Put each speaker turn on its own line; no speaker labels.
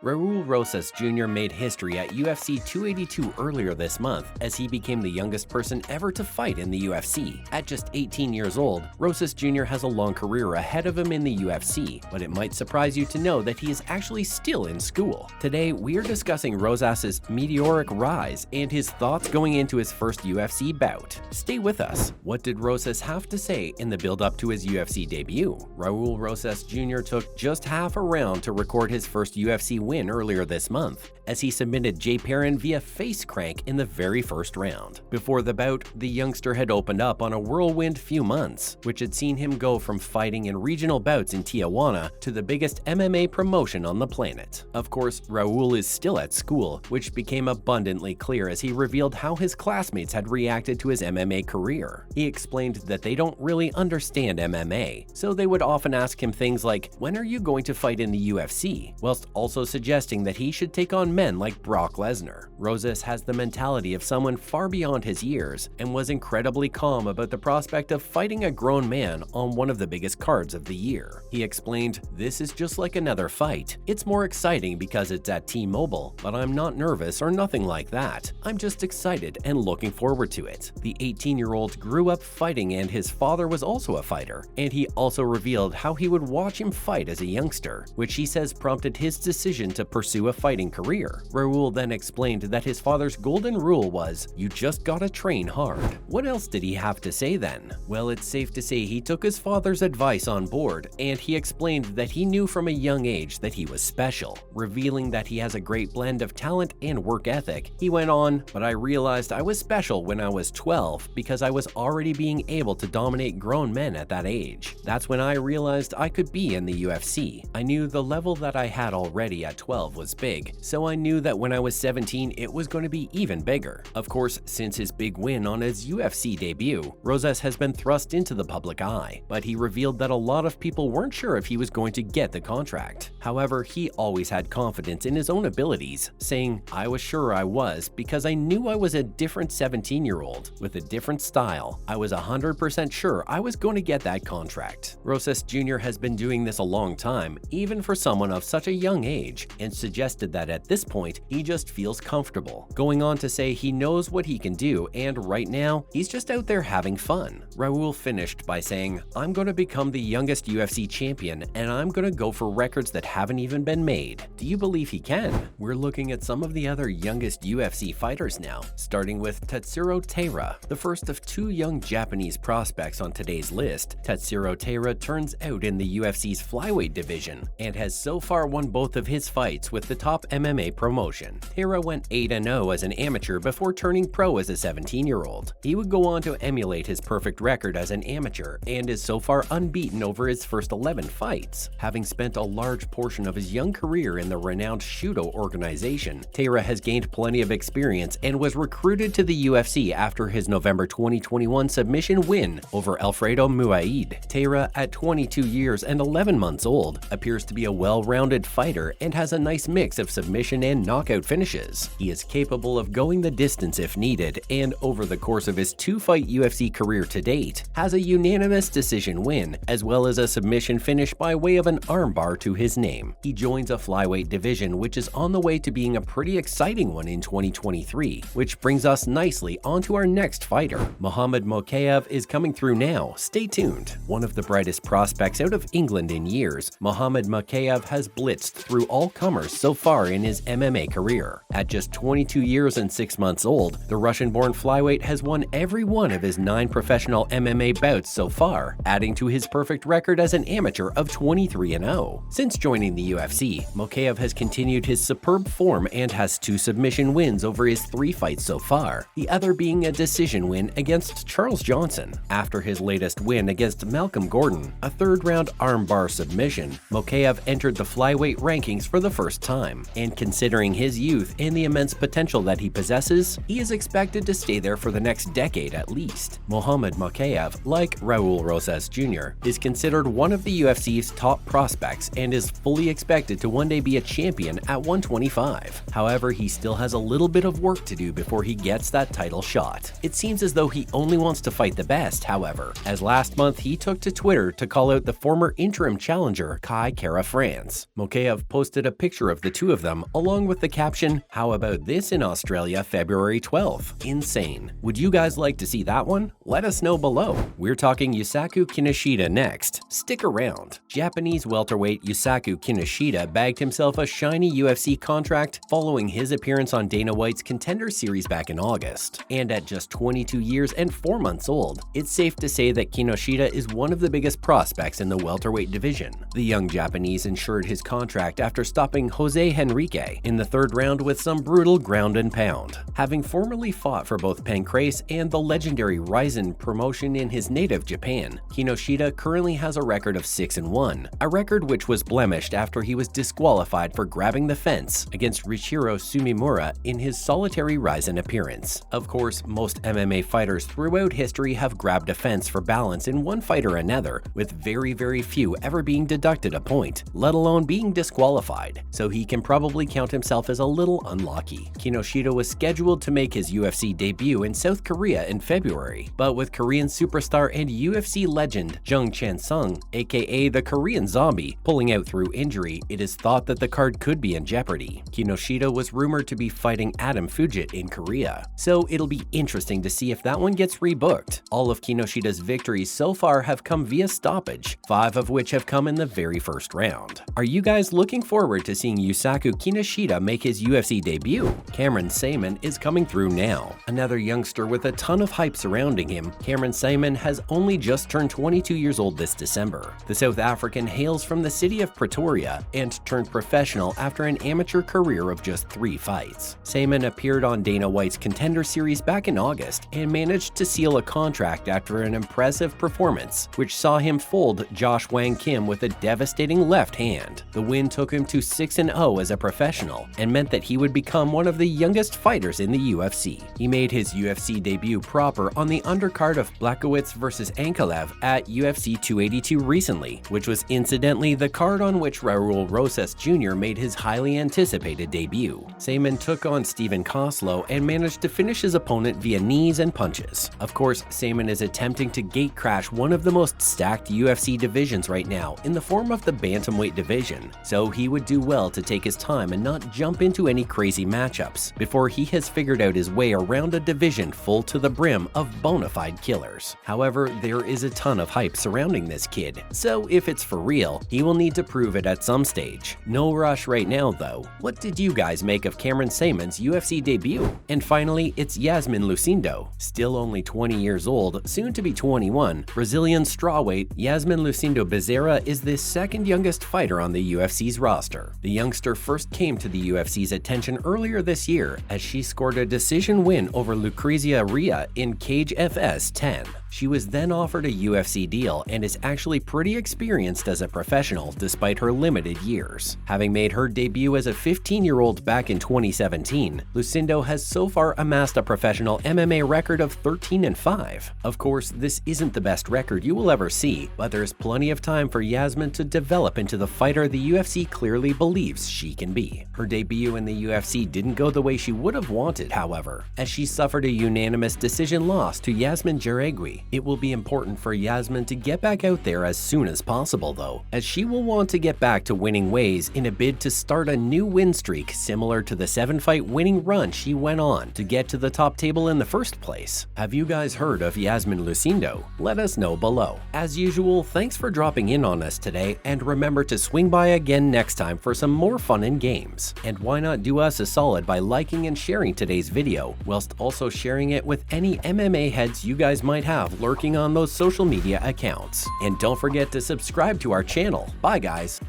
Raul Rosas Jr. made history at UFC 282 earlier this month as he became the youngest person ever to fight in the UFC. At just 18 years old, Rosas Jr. has a long career ahead of him in the UFC, but it might surprise you to know that he is actually still in school. Today, we are discussing Rosas' meteoric rise and his thoughts going into his first UFC bout. Stay with us. What did Rosas have to say in the build-up to his UFC debut? Raul Rosas Jr. took just half a round to record his first UFC win earlier this month, as he submitted Jay Perrin via face crank in the very first round. Before the bout, the youngster had opened up on a whirlwind few months, which had seen him go from fighting in regional bouts in Tijuana to the biggest MMA promotion on the planet. Of course, Raul is still at school, which became abundantly clear as he revealed how his classmates had reacted to his MMA career. He explained that they don't really understand MMA, so they would often ask him things like, "When are you going to fight in the UFC?" whilst also suggesting that he should take on men like Brock Lesnar. Rosas has the mentality of someone far beyond his years and was incredibly calm about the prospect of fighting a grown man on one of the biggest cards of the year. He explained, "This is just like another fight. It's more exciting because it's at T-Mobile, but I'm not nervous or nothing like that. I'm just excited and looking forward to it." The 18-year-old grew up fighting and his father was also a fighter, and he also revealed how he would watch him fight as a youngster, which he says prompted his decision to pursue a fighting career. Raul then explained that his father's golden rule was, "You just gotta train hard." What else did he have to say then? Well, it's safe to say he took his father's advice on board, and he explained that he knew from a young age that he was special. Revealing that he has a great blend of talent and work ethic, he went on, "But I realized I was special when I was 12 because I was already being able to dominate grown men at that age. That's when I realized I could be in the UFC. I knew the level that I had already at 12 was big, so I knew that when I was 17 it was going to be even bigger." Of course, since his big win on his UFC debut, Rosas has been thrust into the public eye, but he revealed that a lot of people weren't sure if he was going to get the contract. However, he always had confidence in his own abilities, saying, "I was sure I was because I knew I was a different 17-year-old with a different style. I was 100% sure I was going to get that contract." Rosas Jr. has been doing this a long time, even for someone of such a young age, and suggested that at this point, he just feels comfortable, going on to say he knows what he can do and right now, he's just out there having fun. Raul finished by saying, "I'm going to become the youngest UFC champion and I'm going to go for records that haven't even been made." Do you believe he can? We're looking at some of the other youngest UFC fighters now, starting with Tatsuro Taira, the first of two young Japanese prospects on today's list. Tatsuro Taira turns out in the UFC's flyweight division and has so far won both of his fights with the top MMA promotion. Taira went 8-0 as an amateur before turning pro as a 17-year-old. He would go on to emulate his perfect record as an amateur and is so far unbeaten over his first 11 fights. Having spent a large portion of his young career in the renowned Shudo organization, Taira has gained plenty of experience and was recruited to the UFC after his November 2021 submission win over Alfredo Muaid. Taira, at 22 years and 11 months old, appears to be a well-rounded fighter and has a nice mix of submission and knockout finishes. He is capable of going the distance if needed, and over the course of his two-fight UFC career to date, has a unanimous decision win, as well as a submission finish by way of an armbar to his name. He joins a flyweight division which is on the way to being a pretty exciting one in 2023, which brings us nicely onto our next fighter. Muhammad Mokaev is coming through now, stay tuned. One of the brightest prospects out of England in years, Muhammad Mokaev has blitzed through all comers so far in his MMA career. At just 22 years and 6 months old, the Russian-born flyweight has won every one of his 9 professional MMA bouts so far, adding to his perfect record as an amateur of 23-0. Since joining the UFC, Mokaev has continued his superb form and has 2 submission wins over his 3 fights so far, the other being a decision win against Charles Johnson. After his latest win against Malcolm Gordon, a third-round armbar submission, Mokaev entered the flyweight rankings for the first time, and considering his youth and the immense potential that he possesses, he is expected to stay there for the next decade at least. Muhammad Mokaev, like Raul Rosas Jr., is considered one of the UFC's top prospects and is fully expected to one day be a champion at 125. However, he still has a little bit of work to do before he gets that title shot. It seems as though he only wants to fight the best, however, as last month he took to Twitter to call out the former interim challenger Kai Kara France. Mokaev posted a picture of the two of them along with the caption, "How about this in Australia February 12th? Insane." Would you guys like to see that one? Let us know below. We're talking Yusaku Kinoshita next. Stick around. Japanese welterweight Yusaku Kinoshita bagged himself a shiny UFC contract following his appearance on Dana White's Contender Series back in August. And at just 22 years and 4 months old, it's safe to say that Kinoshita is one of the biggest prospects in the welterweight division. The young Japanese ensured his contract after stopping Jose Henrique in the 3rd round with some brutal ground and pound. Having formerly fought for both Pancrase and the legendary Rizin promotion in his native Japan, Kinoshita currently has a record of 6-1, a record which was blemished after he was disqualified for grabbing the fence against Richiro Sumimura in his solitary Rizin appearance. Of course, most MMA fighters throughout history have grabbed a fence for balance in one fight or another, with very few ever being deducted a point, let alone being disqualified, so he can probably count himself as a little unlucky. Kinoshita was scheduled to make his UFC debut in South Korea in February, but with Korean superstar and UFC legend Jung Chan-sung, aka the Korean Zombie, pulling out through injury, it is thought that the card could be in jeopardy. Kinoshita was rumored to be fighting Adam Fujit in Korea, so it'll be interesting to see if that one gets rebooked. All of Kinoshita's victories so far have come via stoppage, 5 of which have come in the very first round. Are you guys looking forward to seeing Yusaku Kinoshita make his UFC debut? Cameron Saaiman is coming through now. Another youngster with a ton of hype surrounding him, Cameron Saaiman has only just turned 22 years old this December. The South African hails from the city of Pretoria and turned professional after an amateur career of just 3 fights. Saaiman appeared on Dana White's Contender Series back in August and managed to seal a contract after an impressive performance, which saw him fold Josh Wang Kim with a devastating left hand. The win took him to 6-0 as a professional and meant that he would become one of the youngest fighters in the UFC. He made his UFC debut proper on the undercard of Blachowicz vs. Ankalaev at UFC 282 recently, which was incidentally the card on which Raul Rosas Jr. made his highly anticipated debut. Saaiman took on Steven Koslow and managed to finish his opponent via knees and punches. Of course, Saaiman is attempting to gatecrash one of the most stacked UFC divisions right now in the form of the bantamweight division, so he would do well to take his time and not jump into any crazy matchups before he has figured out his way around a division full to the brim of bona fide killers. However, there is a ton of hype surrounding this kid, so if it's for real, he will need to prove it at some stage. No rush right now though. What did you guys make of Cameron Saaiman's UFC debut? And finally, it's Yasmin Lucindo. Still only 20 years old, soon to be 21, Brazilian strawweight Yasmin Lucindo Bezerra is the 2nd youngest fighter on the UFC's roster. The youngster first came to the UFC's attention earlier this year as she scored a decision win over Lucrezia Ria in Cage FS 10. She was then offered a UFC deal and is actually pretty experienced as a professional despite her limited years. Having made her debut as a 15-year-old back in 2017, Lucindo has so far amassed a professional MMA record of 13-5. Of course, this isn't the best record you will ever see, but there's plenty of time for Yasmin to develop into the fighter the UFC clearly believes she can be. Her debut in the UFC didn't go the way she would have wanted, however, as she suffered a unanimous decision loss to Yasmin Jauregui. It will be important for Yasmin to get back out there as soon as possible though, as she will want to get back to winning ways in a bid to start a new win streak similar to the 7-fight winning run she went on to get to the top table in the first place. Have you guys heard of Yasmin Lucindo? Let us know below. As usual, thanks for dropping in on us today, and remember to swing by again next time for some more fun and games. And why not do us a solid by liking and sharing today's video, whilst also sharing it with any MMA heads you guys might have lurking on those social media accounts. And don't forget to subscribe to our channel. Bye guys!